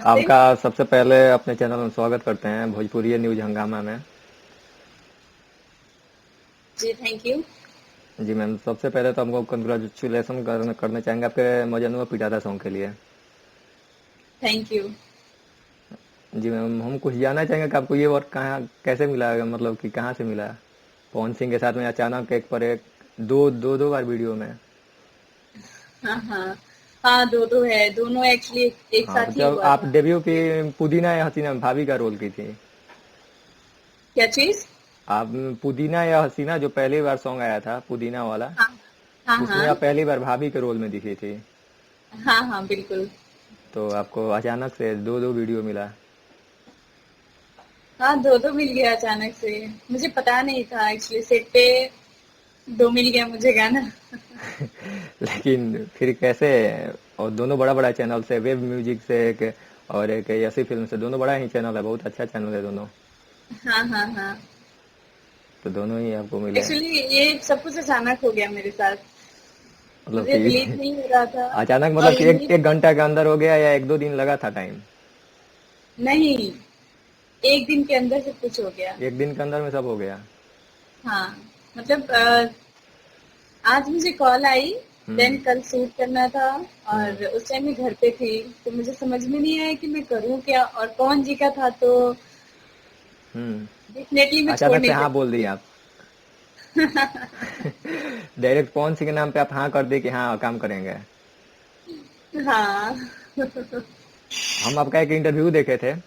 नमस्ते। आपका सबसे पहले अपने चैनल में स्वागत करते हैं भोजपुरी न्यूज हंगामा में। जी, थैंक यू। जी मैम, सबसे पहले तो हमको कंग्रेचुलेसन करना चाहेंगे आपके मजनू पिटारा सॉन्ग के लिए। Thank you. जी मैम, हम कुछ जानना चाहेंगे कि आपको ये वर्क कहाँ कैसे मिला, मतलब कि कहाँ से मिला। पवन सिंह के साथ में अचानक एक पर एक दो बार वीडियो में। हाँ, हाँ। हाँ, 2-2 है, दोनों एक्चुअली एक हाँ, तो साथ ही जब हुआ आप था। डेब्यू की पुदीना या हसीना में भाभी का रोल की थी। क्या चीज़? आप पुदीना या हसीना जो पहली बार सॉन्ग आया था पुदीना वाला, हाँ, हाँ, उसमें आप हाँ। पहली बार भाभी के रोल में दिखी थी। हाँ, हाँ, बिल्कुल। तो आपको अचानक से दो दो वीडियो मिला। हाँ, 2-2 मिल गया अचानक से। मुझे पता नहीं था एक्चुअली सेट पे 2 मिल गया मुझे गाना। लेकिन फिर कैसे। और दोनों बड़ा बड़ा चैनल से, वेब म्यूजिक से एक, और एक यसी फिल्म से, दोनों बड़ा ही चैनल है, बहुत अच्छा चैनल है दोनों। हाँ, हाँ, हाँ। तो दोनों ही आपको मिले। एक्चुअली ये सब कुछ अचानक हो गया मेरे साथ। मतलब मुझे बिलीव कि नहीं हो रहा था अचानक, और मतलब कि एक ये एक घंटा के अंदर हो गया या एक दो दिन लगा था टाइम। नहीं, 1 दिन के अंदर सब कुछ हो गया। एक दिन के अंदर में सब हो गया। हाँ, मतलब आज मुझे कॉल आई, देन हम्म। कल शूट करना था हम्म। और उस टाइम मैं घर पे थी, तो मुझे समझ में नहीं आया कि मैं करूँ क्या और पवन जी का था तो हम्म। डेफिनेटली मैं छोड़ अचानक से नहीं हाँ बोल सकती दिए थी। आप। डायरेक्ट पवन सिंह के नाम पे आप हाँ कर दिए कि हाँ काम करेंगे। हाँ। हम आपका एक इंटरव्यू देखे थे, तो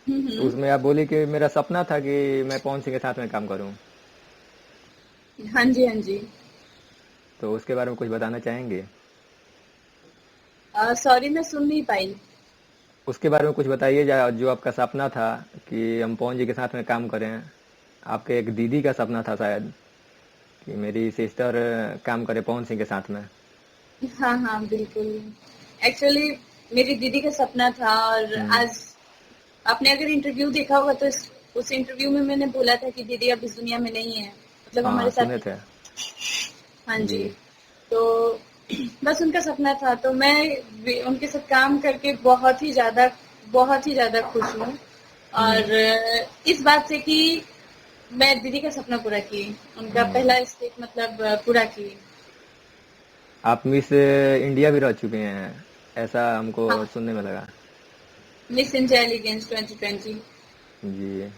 हम्म। उसमें आप बोली कि मेरा सपना था कि मैं पवन सिंह के साथ में काम करूं। हाँ जी, हाँ जी। तो उसके बारे में कुछ बताना चाहेंगे। सॉरी मैं सुन नहीं पाई। उसके बारे में कुछ बताइए, जो आपका सपना था कि हम पवन जी के साथ में काम करें। आपके एक दीदी का सपना था शायद, कि मेरी सिस्टर काम करे पवन सिंह के साथ में। हाँ, हाँ, बिल्कुल। एक्चुअली मेरी दीदी का सपना था और हम्म। आज आपने अगर इंटरव्यू देखा होगा तो उस इंटरव्यू में मैंने बोला था कि दीदी अब इस दुनिया में नहीं है, मतलब हाँ हमारे साथ सुने नहीं थे। है। हाँ जी। जी। तो बस उनका सपना था तो मैं उनके साथ काम करके बहुत ही ज़्यादा खुश हूँ हम्म। और इस बात से कि मैं दीदी का सपना पूरा की, उनका हम्म। पहला स्टेप मतलब पूरा की। आप मिस इंडिया भी रह चुके हैं, ऐसा हमको हाँ, सुनने में लगा। Miss India elegance 2020। जी।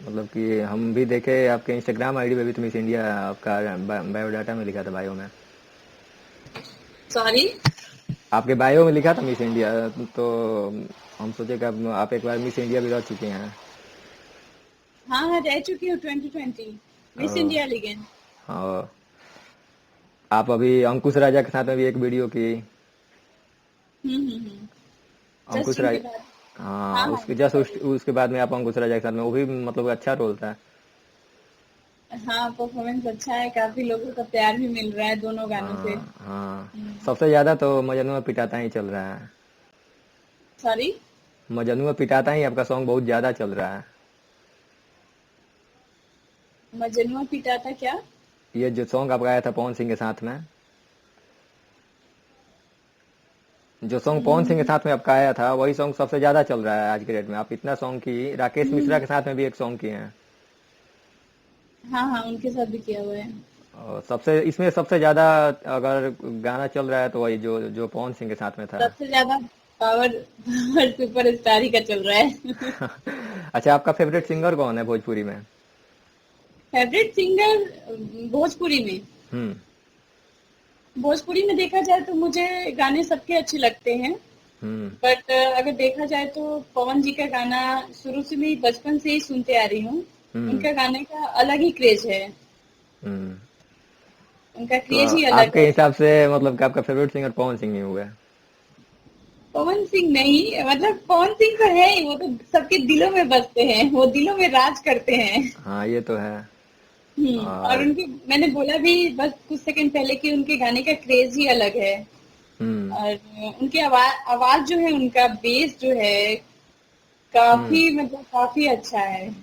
मतलब कि हम भी देखे आपके इंस्टाग्राम आईडी पे भी, तो मिस इंडिया आपका बायोडाटा में लिखा था, बायो में। सॉरी। आपके बायो में लिखा था मिस इंडिया। तो हम सोचे कि आप एक बार मिस इंडिया भी रह चुके हैं। हाँ, हाँ, रह चुकी हूँ 2020 मिस और इंडिया एलिगेंस। हाँ, आप अभी अंकुश राजा के साथ में भी एक वीडियो की। हम्म। अंकुश जस्ट राज उनके बाद। हाँ, हाँ, हाँ, उसके उनके जस्ट बाद ही। उसके बाद में आप अंकुश राजा के साथ में, वो भी मतलब अच्छा रोल था। हाँ, परफॉर्मेंस अच्छा है, काफी लोगों का प्यार भी मिल रहा है दोनों गानों से। हाँ हाँ। सबसे ज्यादा तो मजनुआ पिटाता ही चल रहा है। सॉरी। मजनुआ पिटाता ही आपका सॉन्ग बहुत ज्यादा चल रहा है। मजनुआ पिटा था क्या? ये जो सॉन्ग आप गाया था पवन सिंह के साथ में, जो सॉन्ग पवन सिंह के हम्म, साथ में आपका आया था, वही सॉन्ग सबसे ज्यादा चल रहा है आज के डेट में। आप इतना सॉन्ग की राकेश मिश्रा हम्म, के साथ में भी एक सॉन्ग किए हैं। हाँ, हाँ, उनके साथ भी किया हुआ है। और सबसे इसमें सबसे ज्यादा अगर गाना चल रहा है तो वही जो जो पवन सिंह के साथ में था। सबसे ज्यादा पावर पावर सुपर स्टार ही का चल रहा है। अच्छा, आपका फेवरेट सिंगर कौन है भोजपुरी में। फेवरेट सिंगर भोजपुरी में। हम्म। भोजपुरी में देखा जाए तो मुझे गाने सबके अच्छे लगते हैं, हम्म। बट अगर देखा जाए तो पवन जी का गाना शुरू से मैं बचपन से ही सुनते आ रही हूँ। हम्म। उनका गाने का अलग ही क्रेज है। हम्म। उनका तो क्रेज ही अलग आपके है। हिसाब से मतलब कि आपका फेवरेट सिंगर पवन सिंह ही हुआ। पवन सिंह नहीं, मतलब पवन सिंह तो है ही, वो तो सबके दिलों में बसते हैं, वो दिलों में राज करते हैं। हाँ ये तो है। और और उनके मैंने बोला भी बस कुछ सेकंड पहले कि उनके गाने का क्रेज ही अलग है। हम्म। और उनकी आवाज आवाज जो है, उनका बेस जो है हम्म। काफी मतलब काफी अच्छा है।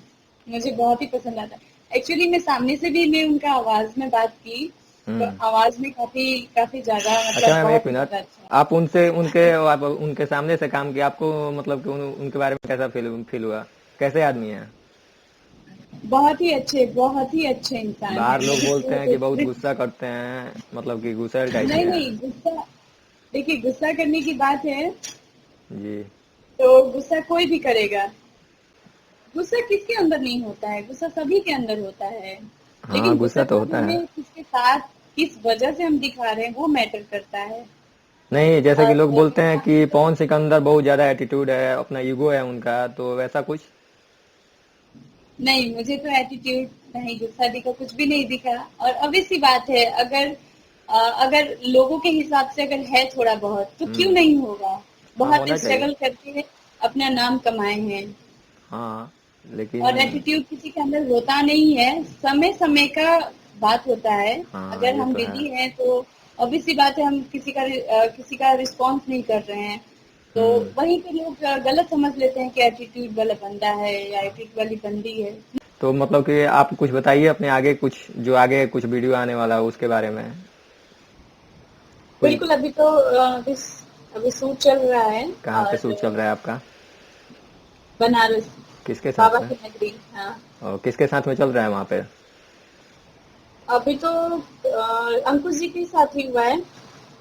मुझे बहुत ही पसंद आता है। एक्चुअली मैं सामने से भी मैं उनका आवाज में बात की तो हम्म। आवाज में काफी काफी ज्यादा अच्छा मतलब मैम, एक बहुत ही मिनट। ज्यादा अच्छा है। आप उनसे आप उनके सामने से काम किया, आपको मतलब कि उनके बारे में कैसा फील हुआ? कैसे आदमी है? बहुत ही अच्छे इंसान है। बाहर लोग मेरी बोलते हैं कि बहुत पूरी गुस्सा करते हैं, मतलब कि गुस्सैल टाइप के नहीं हैं। नहीं गुस्सा, देखिए गुस्सा करने की बात है जी। तो गुस्सा कोई भी करेगा। गुस्सा किसके अंदर नहीं होता है, गुस्सा सभी के अंदर होता है। हाँ, लेकिन गुस्सा गुस्सा तो कब होता है। हमें किसके साथ किस वजह से हम दिखा रहे हैं वो मैटर करता है। नहीं, जैसे कि और लोग बोलते हैं कि पवन सिंह के अंदर बहुत ज्यादा एटीट्यूड है, अपना ईगो है उनका, तो वैसा कुछ? नहीं, मुझे तो एटीट्यूड नहीं, गुस्सा दिखा, कुछ भी नहीं दिखा। और obvious सी बात है, अगर लोगों के हिसाब से अगर है थोड़ा बहुत तो क्यों हम्म। नहीं होगा। हाँ, बहुत होना चाहिए। स्ट्रगल करके अपना नाम कमाए हैं। हाँ, और लेकिन एटीट्यूड किसी के अंदर होता नहीं है, समय समय का बात होता है। हाँ, अगर ये हम तो है। बिजी हैं तो obvious सी बात है, हम किसी का रिस्पॉन्स नहीं कर रहे हैं। तो हम्म। वहीं पे लोग गलत समझ लेते हैं कि एटीट्यूड वाला बंदा है या एटीट्यूड वाली बंदी है। तो मतलब कि आप कुछ बताइए अपने आगे कुछ, जो आगे कुछ वीडियो आने वाला है उसके बारे में कुछ। बिल्कुल, अभी शूट चल रहा है। कहाँ पे और शूट चल रहा है आपका? बनारस, किसके साथ बाबा में? की नगरी। हाँ, और किसके साथ में चल रहा है वहाँ पे? अभी तो अंकुश जी के साथ ही हुआ है।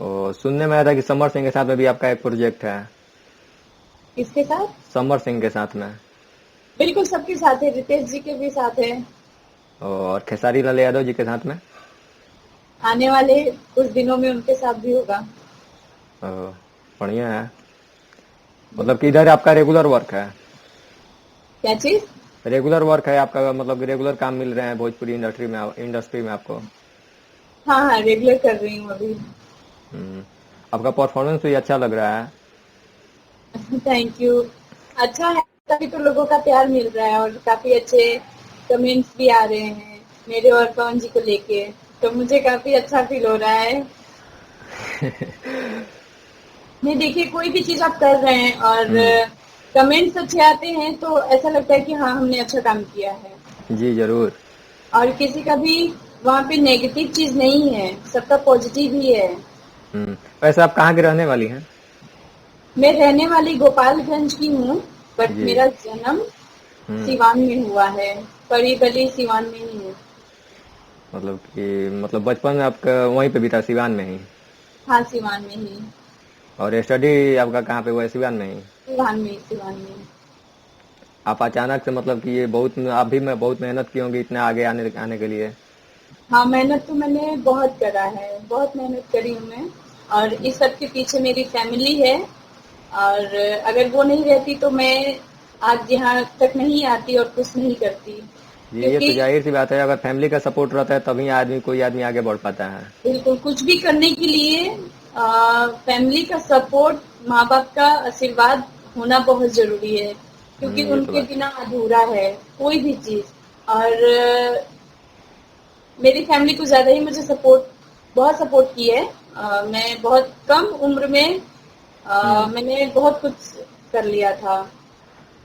और सुनने में आया था कि समर सिंह के साथ में भी आपका एक प्रोजेक्ट है। किसके साथ? समर सिंह के साथ में। बिल्कुल सबके साथ है, रितेश जी के भी साथ है। और खेसारी लाल यादव जी के साथ में। आने वाले कुछ दिनों में उनके साथ भी होगा। और बढ़िया है। मतलब कि बिल्कुल। इधर आपका रेगुलर वर्क है? क्या चीज? रेगुलर वर्क है आपका, मतलब कि रेगुलर काम मिल रहे हैं भोजपुरी इंडस्ट्री में आपको? हाँ हाँ, रेगुलर कर रही हूँ अभी। हम्म। आपका परफॉर्मेंस भी अच्छा लग रहा है। Thank you. अच्छा है, तभी तो लोगों का प्यार मिल रहा है और काफी अच्छे कमेंट्स भी आ रहे हैं मेरे और पवन जी को लेके। तो मुझे काफी अच्छा फील हो रहा है। नहीं, देखिए कोई भी चीज आप कर रहे हैं और हम्म। कमेंट्स अच्छे आते हैं तो ऐसा लगता है कि हाँ हमने अच्छा काम किया है। जी जरूर। और किसी का भी वहाँ पे नेगेटिव चीज नहीं है, सबका पॉजिटिव ही है। वैसे आप कहाँ की रहने वाली हैं? मैं रहने वाली गोपालगंज की हूँ, बट जी। मेरा जन्म हम्म। सिवान में हुआ है। परी गली सिवान में ही हूँ। मतलब कि मतलब बचपन आपका वहीं पे बीता, सिवान में ही? हाँ, सिवान में ही। और स्टडी आपका कहाँ पे हुआ है, सिवान में ही? सिवान में ही। आप अचानक से मतलब कि ये बहुत, आप भी मैं बहुत मेहनत की होंगी इतने आगे आने आने के लिए। हाँ, मेहनत तो मैंने बहुत करा है, बहुत मेहनत करी हूँ मैं। और इस सब के पीछे मेरी फैमिली है। और अगर वो नहीं रहती तो मैं आज यहाँ तक नहीं आती और कुछ नहीं करती। जी, ये तो क्योंकि जाहिर सी बात है, अगर फैमिली का सपोर्ट रहता है तभी आदमी, कोई आदमी आगे बढ़ पाता है। बिल्कुल कुछ भी करने के लिए फैमिली का सपोर्ट, माँ बाप का आशीर्वाद होना बहुत जरूरी है। क्योंकि ये तो उनके बात। बिना अधूरा है कोई भी चीज। और मेरी फैमिली को ज्यादा ही मुझे बहुत सपोर्ट की है। मैं बहुत कम उम्र में हम्म। मैंने बहुत कुछ कर लिया था।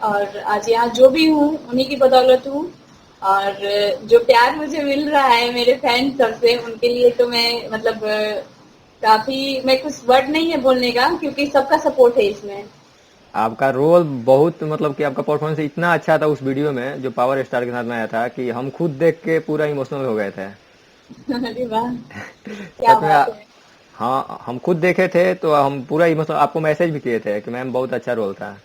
और आज यहाँ जो भी हूँ उन्हीं की बदौलत हूँ। और जो प्यार मुझे मिल रहा है मेरे फैन सबसे, उनके लिए तो मैं मतलब काफी, मैं कुछ वर्ड नहीं है बोलने का क्योंकि सबका सपोर्ट है इसमें। आपका रोल बहुत, मतलब कि आपका परफॉर्मेंस इतना अच्छा था उस वीडियो में जो पावर स्टार के साथ में आया था, कि हम खुद देख के पूरा इमोशनल हो गए थे। अरे वाह, क्या सच में बात है। हाँ, हम खुद देखे थे तो हम पूरा इमोशनल, आपको मैसेज भी किए थे कि मैम बहुत अच्छा रोल था।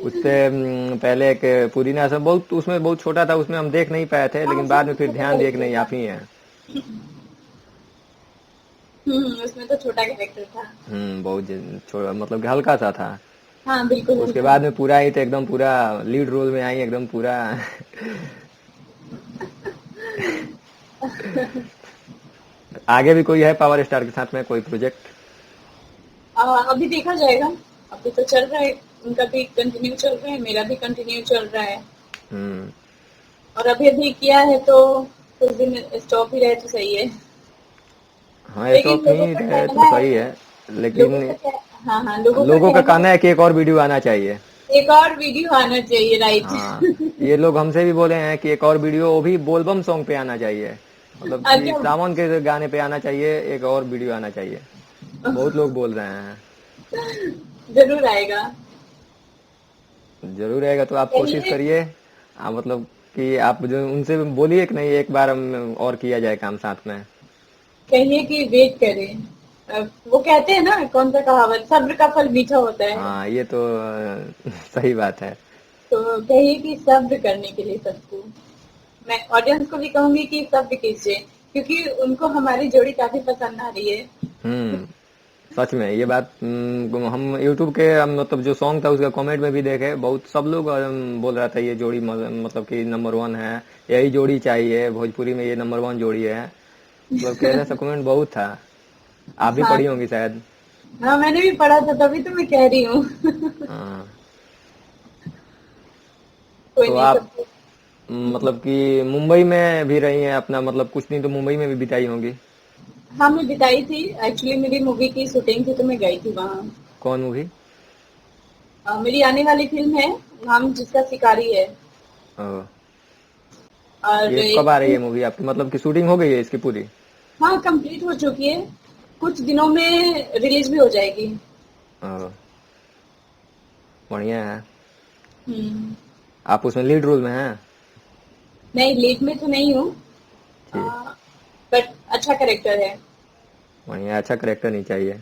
उससे पहले एक पुदीना सब बहुत, उसमें बहुत छोटा था, उसमें हम देख नहीं पाए थे, हाँ, लेकिन उसमें बाद में तो फिर छोटा ध्यान दिया कि कैरेक्टर नहीं था। आप ही हैं। उसमें तो छोटा कैरेक्टर था। बहुत छोटा, मतलब कि हल्का सा था। हाँ, बिल्कुल उसके हल्का बाद सा में था। पूरा ही तो एकदम पूरा लीड रोल में आई, एकदम पूरा। आगे भी कोई है पावर स्टार के साथ में कोई प्रोजेक्ट? अभी देखा जाएगा। अभी तो चल रहा है, उनका भी कंटिन्यू चल रहा है, मेरा भी कंटिन्यू चल रहा है। हम्म। और अभी अभी किया है तो कुछ दिन स्टॉप ही रहे तो सही है। हाँ, लेकिन स्टॉप लोगों ही का रहे तो कहना है, सही है, लोगों लेकिन का क्या, हाँ हाँ, लोगों का लोगों का कहना कहना है। है कि एक और वीडियो आना चाहिए। एक और वीडियो आना चाहिए, हाँ, राइट। ये लोग हमसे भी बोले हैं कि एक और वीडियो, वो भी बोलबम सॉन्ग पे आना चाहिए, मतलब कि अच्छा। सावन के गाने पे आना चाहिए, एक और वीडियो आना चाहिए। बहुत लोग बोल रहे हैं। जरूर आएगा। जरूर रहेगा, तो आप कोशिश कहिए। करिए। मतलब कि आप जो उनसे बोलिए कि नहीं, एक बार हम और किया जाए काम साथ में। कहिए कि वेट करें। वो कहते हैं ना, कौन सा कहावत, सब्र का फल मीठा होता है। हाँ, ये तो सही बात है। तो कहिए कि सब्र करने के लिए सबको। मैं ऑडियंस को भी कहूंगी कि सब्र कीजिए, क्योंकि उनको हमारी जोड़ी काफी पसंद आ रही है। हम्म। सच में ये बात, हम यूट्यूब के मतलब जो सॉन्ग था उसका कमेंट में भी देखे, बहुत सब लोग बोल रहा था ये जोड़ी मतलब कि नंबर वन है, यही जोड़ी चाहिए भोजपुरी में, ये नंबर वन जोड़ी है, मतलब कि ऐसा कमेंट बहुत था। आप भी हाँ। पढ़ी होंगी शायद। हाँ, मैंने भी पढ़ा था, तभी तो मैं कह रही हूँ। हाँ। कोई तो नहीं, आप सबको। मतलब कि मुंबई में भी रही हैं अपना, मतलब कुछ दिन तो मुंबई में भी बिताई होंगी। हाँ, मैं बिताई थी। एक्चुअली मेरी मूवी की शूटिंग थी, तो मैं गई थी वहाँ। कौन मूवी? मेरी आने वाली फिल्म है, नाम जिसका शिकारी है। और ये कब आ रही है मूवी आपकी, मतलब कि शूटिंग हो गई है इसकी पूरी? हाँ, कंप्लीट हो चुकी है। कुछ दिनों में रिलीज भी हो जाएगी। ओह, बढ़िया है। हम्म। आप उसमें लीड रोल में हैं? नहीं, लीड में तो नहीं हूँ, जी। बट अच्छा कैरेक्टर है। बढ़िया, अच्छा करेक्टर नहीं चाहिए,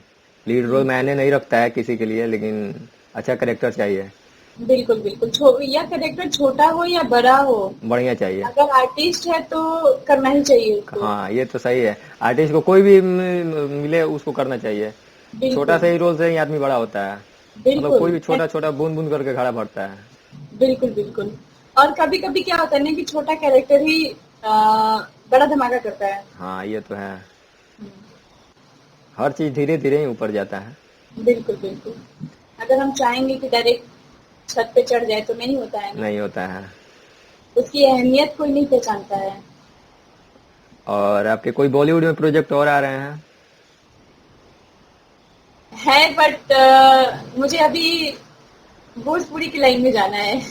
लीड रोल हम्म, मैंने नहीं रखता है किसी के लिए, लेकिन अच्छा करेक्टर चाहिए। बिल्कुल बिल्कुल। या कैरेक्टर छोटा हो या बड़ा हो, बढ़िया चाहिए। अगर आर्टिस्ट है तो करना ही चाहिए उसको। हाँ, ये तो सही है। आर्टिस्ट को कोई भी मिले उसको करना चाहिए। छोटा बिल्कुल सा ही रोल से ही आदमी बड़ा होता है। मतलब बिल्कुल। कोई भी छोटा छोटा बूंद बूंद करके खड़ा बढ़ता है। बिल्कुल बिल्कुल। और कभी कभी क्या होता है ना कि छोटा कैरेक्टर ही बड़ा धमाका करता है। हाँ, ये तो है। हम्म, हर चीज धीरे धीरे ही ऊपर जाता है। बिल्कुल बिल्कुल। अगर हम चाहेंगे कि डायरेक्ट छत पे चढ़ जाए तो नहीं होता है ना। नहीं होता है। उसकी अहमियत कोई नहीं पहचानता है। और आपके कोई बॉलीवुड में प्रोजेक्ट और आ रहे हैं? है, बट मुझे अभी भोजपुरी की लाइन में जाना है।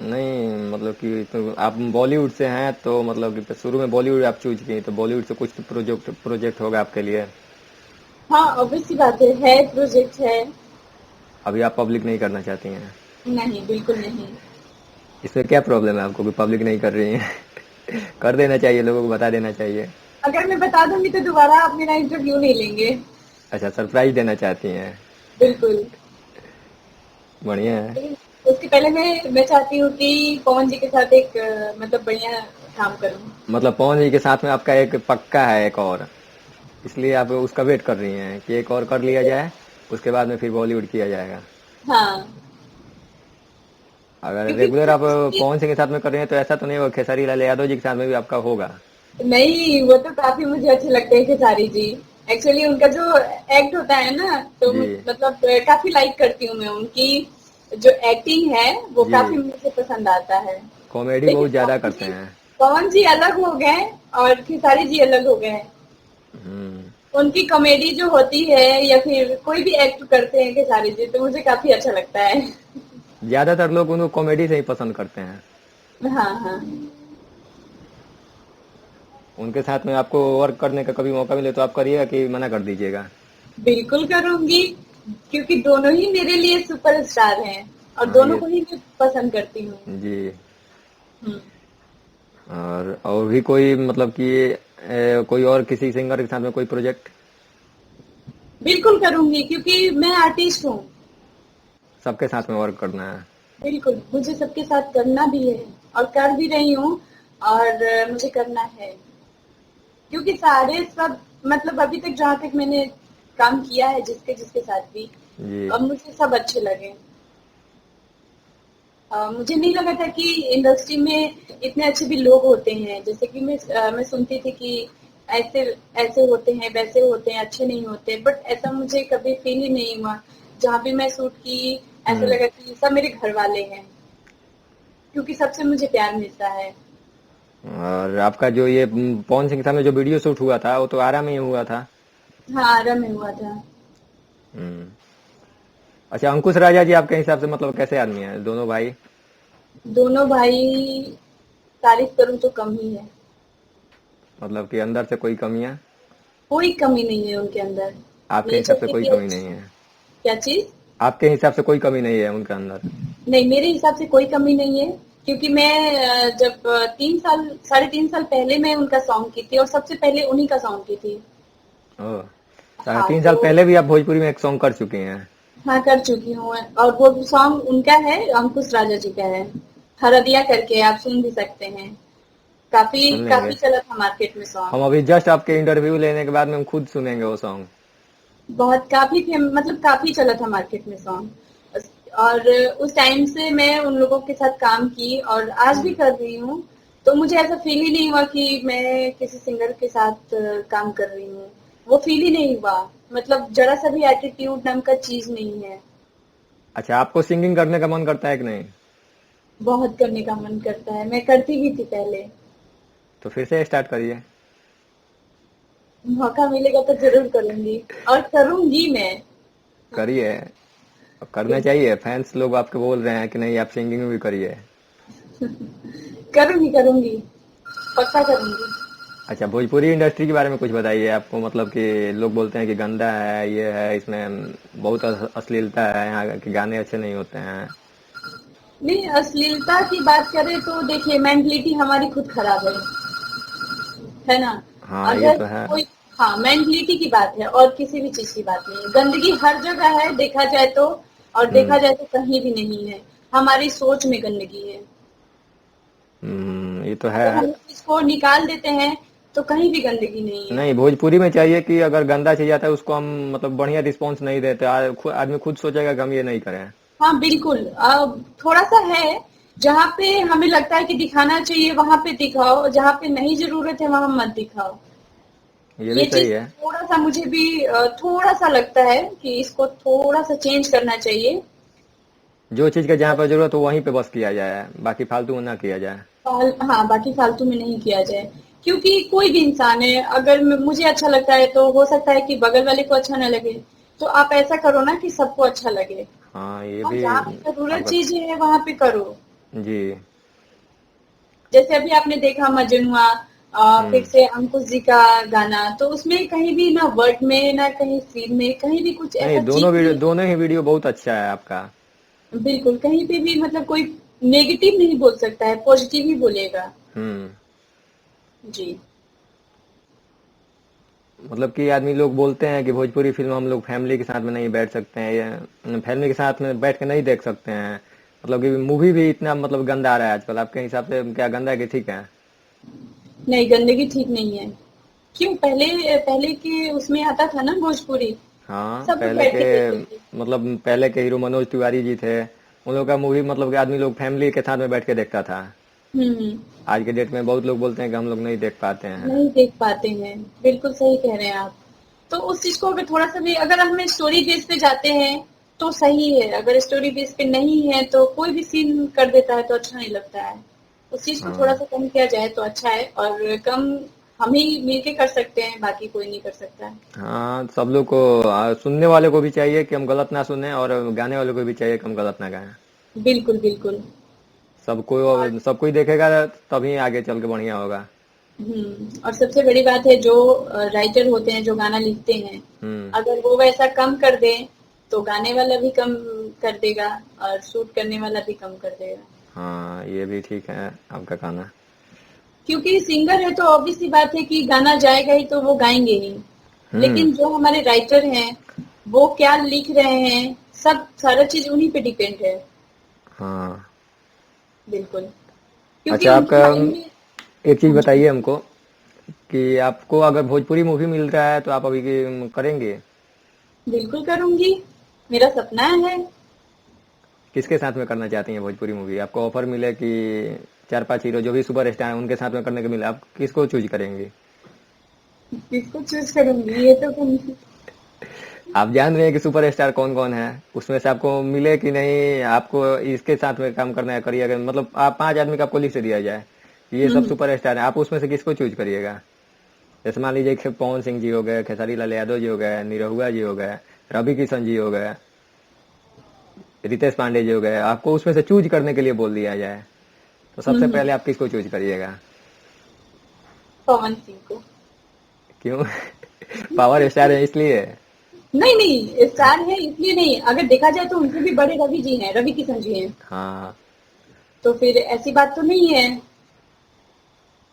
नहीं, मतलब कि तो आप बॉलीवुड से हैं, तो मतलब कि शुरू में बॉलीवुड आप चूज की, तो बॉलीवुड से कुछ प्रोजेक्ट प्रोजेक्ट होगा आपके लिए। हाँ, ऑब्वियस सी बात है प्रोजेक्ट है। अभी आप पब्लिक नहीं करना चाहती हैं? नहीं, बिल्कुल नहीं। इसमें क्या प्रॉब्लम है आपको कि पब्लिक नहीं कर रही हैं? कर देना चाहिए, लोगों को बता देना चाहिए। अगर मैं बता दूंगी तो दोबारा आप मेरा इंटरव्यू नहीं लेंगे। अच्छा, सरप्राइज देना चाहती हैं। बिल्कुल। बढ़िया है। उसके पहले मैं चाहती हूँ कि पवन जी के साथ एक मतलब बढ़िया काम करूँ। मतलब पवन जी के साथ में आपका एक पक्का है एक और, इसलिए आप उसका वेट कर रही हैं कि एक और कर लिया जाए, उसके बाद में फिर बॉलीवुड किया जाएगा। हाँ, अगर क्योंकि रेगुलर आप उसकी। पवन सिंह के साथ में कर रहे हैं तो ऐसा तो नहीं होगा खेसारी लाल यादव जी के साथ में भी आपका होगा? नहीं, वो तो काफी मुझे अच्छे लगते हैं खेसारी जी। एक्चुअली उनका जो एक्ट होता है ना, तो जी। मतलब काफी लाइक करती हूँ मैं उनकी जो एक्टिंग है, वो जी। काफी मुझे पसंद आता है। कॉमेडी लेकिन बहुत ज्यादा करते हैं। पवन जी अलग हो गए और खेसारी जी अलग हो गए। हम्म। उनकी कॉमेडी जो होती है या फिर कोई भी एक्ट करते हैं खेसारी जी, तो मुझे काफी अच्छा लगता है। ज्यादातर लोग उनको कॉमेडी से ही पसंद करते हैं। हाँ हाँ। उनके साथ में आपको वर्क करने का कभी मौका मिले तो आप करिएगा कि मना कर दीजिएगा? बिल्कुल करूंगी, क्योंकि दोनों ही मेरे लिए सुपरस्टार हैं और हाँ, दोनों ये। को ही मैं पसंद करती हूँ। जी। हम्म, और भी कोई मतलब कि कोई और किसी सिंगर के साथ में कोई प्रोजेक्ट? बिल्कुल करूंगी, क्योंकि मैं आर्टिस्ट हूँ। सबके साथ में वर्क करना है। बिल्कुल, मुझे सबके साथ करना भी है और कर भी रही हूँ। और मुझे करना है, क्योंकि सारे सब मतलब अभी तक जहाँ तक मैंने काम किया है जिसके जिसके साथ भी, जी। अब मुझे सब अच्छे लगे। मुझे नहीं लगा था कि इंडस्ट्री में इतने अच्छे भी लोग होते हैं। जैसे कि मैं सुनती थी कि ऐसे ऐसे होते हैं, वैसे होते हैं, अच्छे नहीं होते, बट ऐसा मुझे कभी फील ही नहीं हुआ। जहाँ भी मैं शूट की, ऐसा हम्म। लगा कि सब मेरे घर वाले हैं, क्योंकि सबसे मुझे प्यार मिलता है। और आपका जो ये पवन सिंह के साथ में जो वीडियो शूट हुआ था वो तो आरा में ही हुआ था? हाँ, आरा में हुआ था। हम्म। अच्छा, अंकुश राजा जी आपके हिसाब से मतलब कैसे आदमी है, दोनों भाई? दोनों भाई तारीफ करूं तो कम ही है। मतलब कि अंदर से कोई कमियां? कोई कमी नहीं है उनके अंदर। आपके हिसाब नेचर से की कोई भी कमी अच्छी। नहीं है? क्या चीज? आपके हिसाब से कोई कमी नहीं है उनके अंदर? नहीं, मेरे हिसाब से कोई कमी नहीं है। क्योंकि मैं जब 3 साल 3.5 साल पहले मैं उनका सॉन्ग की थी और सबसे पहले उन्हीं का सॉन्ग की थी। ओह, साढ़े हाँ तीन तो साल पहले भी आप भोजपुरी में एक सॉन्ग कर चुकी हैं? हाँ, कर चुकी हूँ। और वो सॉन्ग उनका है, अंकुश राजा जी का है। हरदिया करके आप सुन भी सकते हैं। काफी सुन काफी लेंगे। चला था मार्केट में हम सॉन्ग। अभी जस्ट आपके इंटरव्यू लेने के बाद में हम खुद सुनेंगे वो सॉन्ग। बहुत काफी मतलब काफी चला था मार्केट में सॉन्ग। और उस टाइम से मैं उन लोगों के साथ काम की और आज भी हम्म। कर रही हूँ। तो मुझे ऐसा फील ही नहीं हुआ कि मैं किसी सिंगर के साथ काम कर रही हूँ। वो फील ही नहीं हुआ। मतलब जरा सा भी एटीट्यूड नाम का चीज नहीं है। अच्छा, आपको सिंगिंग करने का मन करता है कि नहीं? बहुत करने का मन करता है, मैं करती भी थी पहले। तो फिर से स्टार्ट करिए। मौका मिलेगा तो जरूर करूंगी। और करूंगी मैं। करिए। करना बिल्कुल। चाहिए, फैंस लोग आपके बोल रहे हैं कि नहीं आप सिंगिंग भी करिए। करूंगी करूंगी। पक्का करूंगी। अच्छा, भोजपुरी इंडस्ट्री के बारे में कुछ बताइए। आपको मतलब कि लोग बोलते हैं कि गंदा है, ये है, इसमें बहुत अश्लीलता है, यहाँ के गाने अच्छे नहीं होते हैं। नहीं, अश्लीलता की बात करें तो देखिए मेंटलिटी हमारी खुद खराब है ना। हाँ, ये अगर तो है। कोई, हाँ, मेंटलिटी की बात है और किसी भी चीज की बात नहीं है। गंदगी हर जगह है देखा जाए तो। और देखा हम्म। जाए तो कहीं भी नहीं है। हमारी सोच में गंदगी है। ये तो है। अगर हम इस चीज को निकाल देते हैं तो कहीं भी गंदगी नहीं है। नहीं, भोजपुरी में चाहिए कि अगर गंदा चीज आता है उसको हम मतलब बढ़िया रिस्पॉन्स नहीं देते, आदमी खुद सोचेगा कि हम ये नहीं करें। हाँ बिल्कुल। थोड़ा सा है। जहाँ पे हमें लगता है कि दिखाना चाहिए वहां पे दिखाओ, जहाँ पे नहीं जरूरत है वहां मत दिखाओ। ये भी ये सही चीज है। थोड़ा सा मुझे भी थोड़ा सा लगता है कि इसको थोड़ा सा चेंज करना चाहिए। जो चीज का जहाँ पर जरूरत हो वहीं पे बस किया जाए, बाकी फालतू में ना किया जाए। हाँ, बाकी फालतू में नहीं किया जाए। क्योंकि कोई भी इंसान है, अगर मुझे अच्छा लगता है तो हो सकता है कि बगल वाले को अच्छा ना लगे। तो आप ऐसा करो ना कि सबको अच्छा लगे। हाँ, ये और भी जहाँ पे जरूरत आपका। चीज है वहां पे करो। जी। जैसे अभी आपने देखा मजनुआ, फिर हम्म। से अंकुश जी का गाना, तो उसमें कहीं भी ना वर्ड में ना कहीं सीन में कहीं भी कुछ नहीं, ऐसा चीज नहीं। दोनों ही वीडियो बहुत अच्छा है आपका। बिल्कुल, कहीं पे भी मतलब कोई नेगेटिव नहीं बोल सकता है, पॉजिटिव ही बोलेगा। हम्म। जी। मतलब कि आदमी लोग बोलते हैं कि भोजपुरी फिल्म हम लोग फैमिली के साथ में नहीं बैठ सकते हैं, या फैमिली के साथ में बैठ के नहीं देख सकते हैं। मतलब कि मूवी भी इतना मतलब गंदा आ रहा है आजकल, आपके हिसाब से क्या गंदा है कि ठीक है? नहीं, गंदगी ठीक नहीं है। क्यों? पहले पहले के उसमें आता था ना भोजपुरी। हाँ, सब लोग बैठ के देखते थे। मतलब पहले के हीरो मनोज तिवारी जी थे, उन लोग का मूवी मतलब कि आदमी लोग फैमिली के साथ में बैठ के देखता था। हम्म। आज के डेट में बहुत लोग बोलते हैं कि हम लोग नहीं देख पाते हैं। नहीं देख पाते हैं। बिल्कुल सही कह रहे हैं आप। तो उस चीज को अगर थोड़ा सा भी, अगर हम स्टोरी बेस पे जाते हैं तो सही है। अगर स्टोरी बेस पे नहीं है तो कोई भी सीन कर देता है तो अच्छा नहीं लगता है। उस चीज को थोड़ा हाँ। सा कम किया जाए तो अच्छा है। और कम हम ही मिलके कर सकते हैं, बाकी कोई नहीं कर सकता है। हाँ, सब लोग को सुनने वाले को भी चाहिए कि हम गलत ना सुने, और गाने वाले को भी चाहिए कि हम गलत ना गाएं। बिल्कुल बिल्कुल। और सबको ही देखेगा तभी आगे चल के बढ़िया होगा। और सबसे बड़ी बात है जो राइटर होते हैं जो गाना लिखते हैं, हम्म। अगर वो वैसा कम कर दें तो गाने वाला भी कम कर देगा और शूट करने वाला भी कम कर देगा। हाँ, ये भी ठीक है आपका कहना। क्योंकि सिंगर है तो ऑब्वियस सी बात है कि गाना जाएगा ही तो वो गाएंगे ही। हम्म। लेकिन जो हमारे राइटर हैं वो क्या लिख रहे हैं, सब सारा चीज उन्हीं पे डिपेंड है। हाँ। बिल्कुल। क्योंकि अच्छा, उनके आपका माइंड में। एक चीज हाँ जी। बताइए हमको कि आपको अगर भोजपुरी मूवी मिल रहा है तो आप अभी करेंगे? बिल्कुल करूंगी। मेरा सपना है। किसके साथ में करना चाहती हैं भोजपुरी मूवी? आपको ऑफर मिले कि चार पांच हीरो जो भी सुपर स्टार हैं उनके साथ में करने को मिले, आप किसको चूज करेंगे? किसको चूज करूंगी ये तो आप जान रहे हैं कि सुपर स्टार कौन कौन है, उसमें से आपको मिले कि नहीं आपको इसके साथ में काम करना है, करिएगा मतलब आप पांच आदमी का आपको लिस्ट दिया जाए, ये सब हम्म। सुपर स्टार है, आप उसमें से किसको चूज करिएगा? जैसे मान लीजिए कि पवन सिंह जी हो गए, खेसारी लाल यादव जी हो गए, निरहुआ जी हो गए, रवि किशन जी हो गए। रितेश पांडे जी हो गए, आपको उसमें से चूज करने के लिए बोल दिया जाए तो सबसे हम्म। पहले आप किसको चूज करिएगा? पवन सिंह को। क्यों? पावर स्टार है इसलिए? नहीं नहीं, स्टार है इसलिए नहीं, अगर देखा जाए तो उनसे भी बड़े रवि जी हैं, रवि किशन जी हैं। हाँ। तो फिर ऐसी बात तो नहीं है।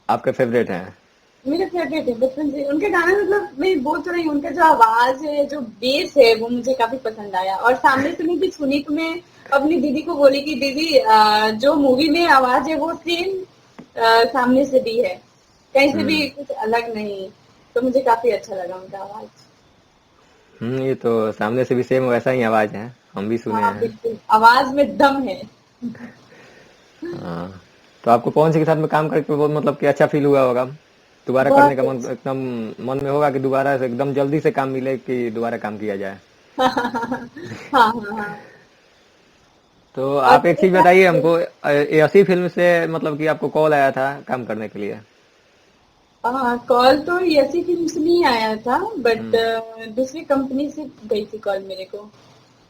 आपके फेवरेट हैं? मेरे फेवरेट है बचपन से उनके गाने, मतलब मैं बोल तो रही हूँ, उनका जो आवाज है, जो बेस है, वो मुझे काफी पसंद आया। और सामने से मैं भी सुनी तो मैं अपनी दीदी को बोली कि दीदी जो मूवी में आवाज है वो सेम सामने से भी है, कहीं से भी हम्म। कुछ अलग नहीं। तो मुझे काफी अच्छा लगा उनका आवाज। ये तो सामने से भी सेम वैसा ही आवाज है, हम भी सुने हाँ हैं। बिल्कुल, आवाज में दम है। हाँ। तो आपको पवन सिंह के साथ में काम करके बहुत मतलब कि अच्छा फील हुआ होगा, दोबारा करने बहुत का मन अच्छा। एकदम मन में होगा कि दोबारा से एकदम जल्दी से काम मिले कि दोबारा काम किया जाए। हाँ हाँ हाँ। तो और आप एक मेरे चीज बताइए साथ, हमको, ये ऐसी फिल्म से मतलब कि आपको कॉल आया था काम करने के लिए? हाँ कॉल तो ऐसी फिल्म से नहीं आया था, बट हम्म। दूसरी कंपनी से गई थी कॉल मेरे को।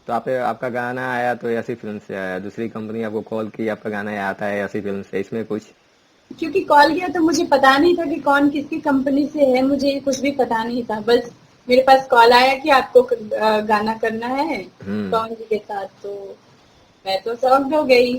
तो आप आपका गाना आया तो ऐसी फिल्म से आया, दूसरी कंपनी आपको कॉल की आपका गाना आता है ऐसी फिल्म से, इसमें कुछ? क्योंकि कॉल किया तो मुझे पता नहीं था कि कौन किसकी कंपनी से है, मुझे कुछ भी पता नहीं था। बस मेरे पास कॉल आया कि आपको गाना करना है हम्म। पवन जी के साथ। तो मैं तो शॉक्ड हो गई,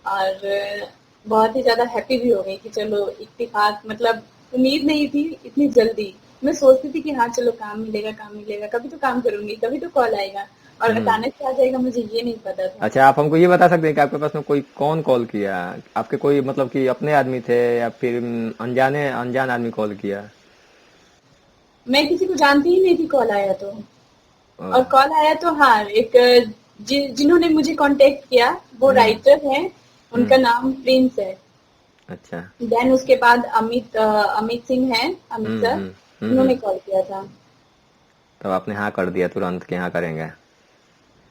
और बहुत ही ज्यादा हैप्पी भी हो गई कि चलो इत्तेफाक, मतलब उम्मीद नहीं थी इतनी जल्दी। मैं सोचती थी कि हाँ चलो काम मिलेगा, काम मिलेगा, कभी तो काम करूंगी, कभी तो कॉल आएगा, और हम्म। अचानक से आ जाएगा, मुझे ये नहीं पता था। अच्छा, आप हमको ये बता सकते हैं कि आपके पास में कोई कौन कॉल किया? आपके कोई मतलब कि अपने आदमी थे या फिर अनजाने अनजान आदमी कॉल किया? मैं किसी को जानती ही नहीं थी, कॉल आया तो। और ओह। कॉल आया तो हाँ, एक जिन्होंने मुझे कांटेक्ट किया वो हम्म। राइटर हैं, उनका हम्म। नाम प्रिंस है। अच्छा। देन उसके बाद अमित सिंह हैं, अमित सर, हम्म। उन्होंने कॉल किया था। तब आपने हाँ कर दिया तुरंत कि हाँ करेंगे?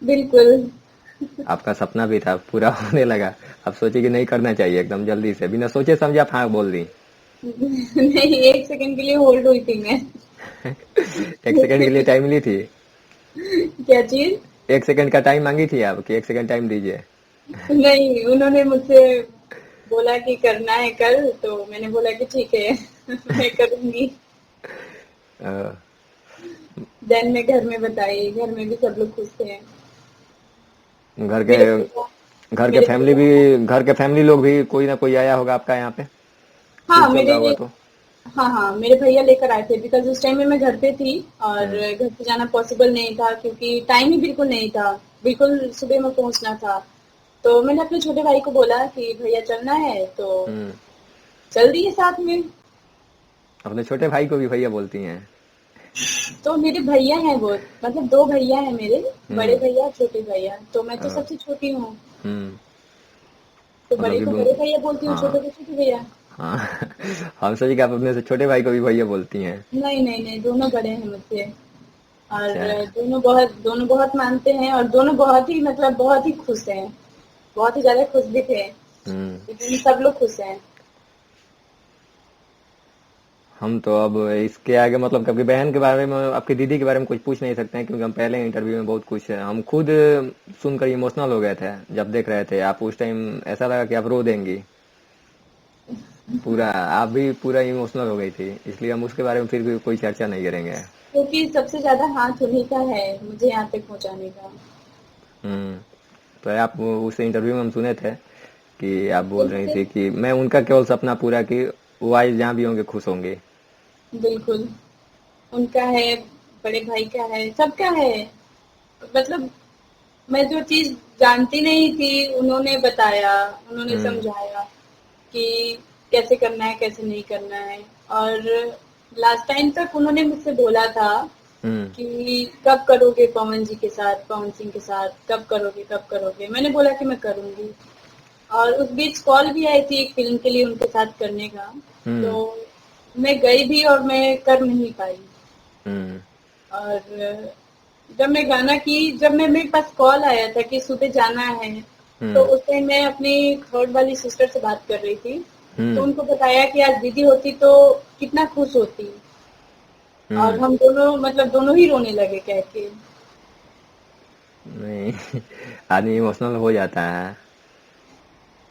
बिल्कुल। आपका सपना भी था पूरा होने लगा, आप सोचे कि नहीं करना चाहिए, एकदम जल्दी से बिना सोचे समझे आप हाँ बोल दी? नहीं, एक सेकंड के लिए होल्ड हुई थी मैं। एक सेकंड के लिए टाइम ली थी? क्या चीज? एक सेकंड का टाइम मांगी थी आप कि एक सेकंड टाइम दीजिए? नहीं, उन्होंने मुझसे बोला कि करना है कल, तो मैंने बोला कि ठीक है मैं करूंगी। अ, देन मैं घर में बताई, घर में भी सब लोग खुश थे। घर के मेरे भैया घर के मेरे फैमिली भैया भी, घर के फैमिली लोग भी कोई ना कोई आया होगा आपका यहाँ पे, हाँ शूट चल मेरे रहा होगा तो? हाँ हाँ, मेरे भैया लेकर आए थे, बिकॉज उस टाइम में मैं घर पे थी, और हम्म। घर पे जाना पॉसिबल नहीं था क्योंकि टाइम ही बिल्कुल नहीं था। बिल्कुल सुबह में पहुंचना था। तो मैंने अपने छोटे भाई को बोला कि भैया चलना है, तो हम्म। चल दिए साथ में। अपने छोटे भाई को भी भैया बोलती हैं? तो मेरे भैया हैं वो, मतलब दो भैया हैं मेरे, बड़े हम्म। भैया छोटे भैया, तो मैं तो अ, सबसे छोटी हूँ। हम्म। तो मतलब बड़े कि को दोनों। बड़े भैया बोलती हूँ, छोटे हाँ। को छोटे भैया। हाँ। हम सोचे कि आप अपने से छोटे भाई को भी भैया बोलती हैं। नहीं नहीं नहीं, दोनों बड़े हैं मुझसे। और अच्छा है। दोनों बहुत मानते हैं, और दोनों बहुत ही, मतलब बहुत ही खुश हैं। बहुत ही ज्यादा खुश भी थे, हम्म। लेकिन सब लोग खुश हैं। हम तो अब इसके आगे मतलब कभी बहन के बारे में, आपकी दीदी के बारे में कुछ पूछ नहीं सकते हैं क्योंकि हम पहले इंटरव्यू में बहुत कुछ है, हम खुद सुनकर इमोशनल हो गए थे जब देख रहे थे आप उस टाइम, ऐसा लगा कि आप रो देंगी पूरा, आप भी पूरा इमोशनल हो गई थी, इसलिए हम उसके बारे में फिर भी कोई चर्चा नहीं करेंगे। क्योंकि सबसे ज्यादा हाथ उन्हीं का है मुझे यहाँ तक पहुँचाने का। हम्म। तो आप उस इंटरव्यू में हम सुने थे कि आप बोल रही जैसे थी कि मैं उनका केवल सपना पूरा कि वो आज जहाँ भी होंगे खुश होंगे। बिल्कुल, उनका है, बड़े भाई का है, सबका है। मतलब मैं जो चीज जानती नहीं थी, उन्होंने बताया, उन्होंने हम्म। समझाया कि कैसे करना है, कैसे नहीं करना है। और लास्ट टाइम तक उन्होंने मुझसे बोला था हम्म। कि कब करोगे पवन जी के साथ, पवन सिंह के साथ, कब करोगे, कब करोगे। मैंने बोला कि मैं करूंगी। और उस बीच कॉल भी आई थी एक फिल्म के लिए उनके साथ करने का। तो हम्म। मैं गई भी और मैं कर नहीं पाई। हम्म। और जब मैं मेरे पास कॉल आया था कि सुबह जाना है, तो हम्म। उस टाइम मैं अपनी थर्ड वाली सिस्टर से बात कर रही थी। तो हम्म। उनको बताया कि आज दीदी होती तो कितना खुश होती। और हम्म। हम दोनों, मतलब दोनों ही रोने लगे कह के। नहीं, आदमी इमोशनल हो जाता है।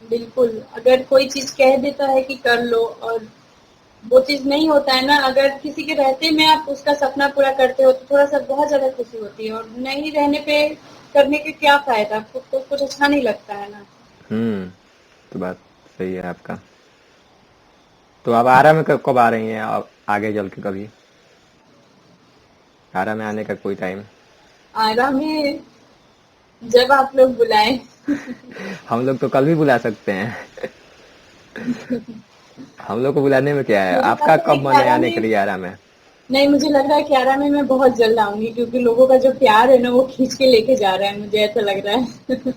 बिल्कुल, अगर कोई चीज कह देता है कि कर लो और वो चीज नहीं होता है ना, अगर किसी के रहते में आप उसका सपना पूरा करते हो तो थोड़ा सा बहुत ज्यादा खुशी होती है, और नहीं रहने पे करने के क्या फायदा, खुद को कुछ अच्छा नहीं लगता है ना। तो बात सही है आपका। तो आप आरा में कब कब आ रही हैं, आप आगे चल के कभी आरा में आने का कोई टाइम? आरा में जब आप लोग बुलाएं। हम लोग तो कल भी बुला सकते हैं। हम लोग को बुलाने में क्या है, मुझे आपका पता है कब कि मन है आरा आने के में, लिए आरा में? नहीं, मुझे लग रहा है कि आरा में मैं बहुत जल्द आऊंगी, क्योंकि लोगों का जो प्यार है ना वो खींच के लेके जा रहा है, मुझे ऐसा लग रहा है।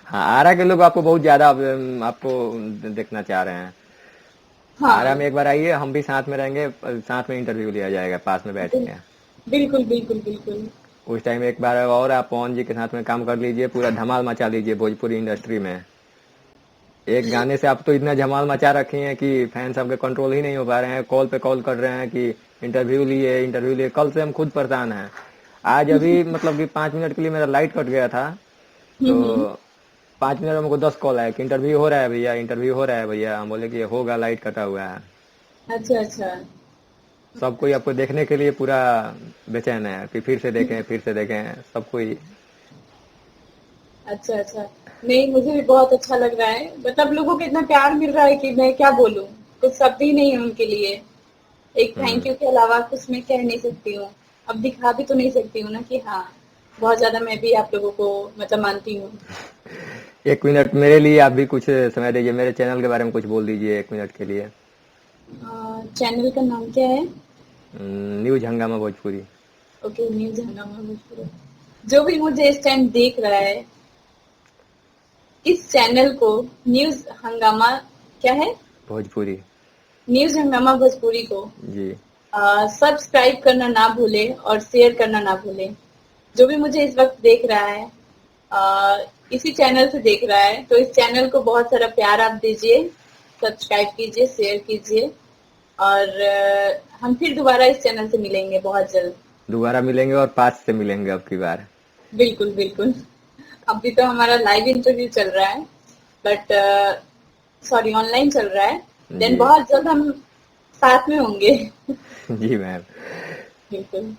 हाँ, आरा के लोग आपको बहुत ज्यादा आपको देखना चाह रहे हैं। आरा हाँ। में एक बार आइए, हम भी साथ में रहेंगे, साथ में इंटरव्यू लिया जाएगा पास में बैठ बिल, के। बिल्कुल बिल्कुल बिल्कुल। उस टाइम एक बार और आप पवन जी के साथ में काम कर लीजिए, पूरा धमाल मचा लीजिए भोजपुरी इंडस्ट्री में। एक गाने से आप तो इतना धमाल मचा रखी हैं कि फैंस आपके कंट्रोल ही नहीं हो पा रहे हैं, कॉल पे कॉल कर रहे हैं कि इंटरव्यू लिए, इंटरव्यू लिए। कल से हम खुद परेशान हैं। आज अभी मतलब कि 5 मिनट के लिए मेरा लाइट कट गया था, तो हम्म। 5 मिनट में हमको 10 कॉल आया कि इंटरव्यू हो रहा है भैया, इंटरव्यू हो रहा है भैया। हम बोले कि होगा, लाइट कटा हुआ है। अच्छा अच्छा। सब कोई आपको देखने के लिए पूरा बेचैन है कि फिर से देखें, फिर से देखें, सब कोई। अच्छा अच्छा। नहीं, मुझे भी बहुत अच्छा लग रहा है, मतलब लोगों को इतना प्यार मिल रहा है कि मैं क्या बोलूं, कुछ शब्द ही नहीं है उनके लिए। एक थैंक हम्म यू के अलावा कुछ मैं कह नहीं सकती हूँ। अब दिखा भी तो नहीं सकती हूँ ना कि हाँ, बहुत ज्यादा मैं भी आप लोगों को मतलब मानती हूँ। 1 मिनट मेरे लिए आप भी कुछ समय दीजिए, मेरे चैनल के बारे में कुछ बोल दीजिए 1 मिनट के लिए। चैनल का नाम क्या है? न्यूज हंगामा भोजपुरी। ओके, न्यूज हंगामा भोजपुरी। जो भी मुझे इस टाइम देख रहा है, इस चैनल को, न्यूज हंगामा, क्या है, भोजपुरी। न्यूज हंगामा भोजपुरी को जी। सब्सक्राइब करना ना भूले और शेयर करना ना भूले। जो भी मुझे इस वक्त देख रहा है, इसी चैनल से देख रहा है, तो इस चैनल को बहुत सारा प्यार आप दीजिए, सब्सक्राइब कीजिए, शेयर कीजिए, और हम फिर दोबारा इस चैनल से मिलेंगे बहुत जल्द। दोबारा मिलेंगे और पास से मिलेंगे अब की बार। बिल्कुल बिल्कुल। अभी तो हमारा लाइव इंटरव्यू चल रहा है, बट सॉरी, ऑनलाइन चल रहा है। देन जी। बहुत जल्द हम साथ में होंगे। जी मैम। बिल्कुल।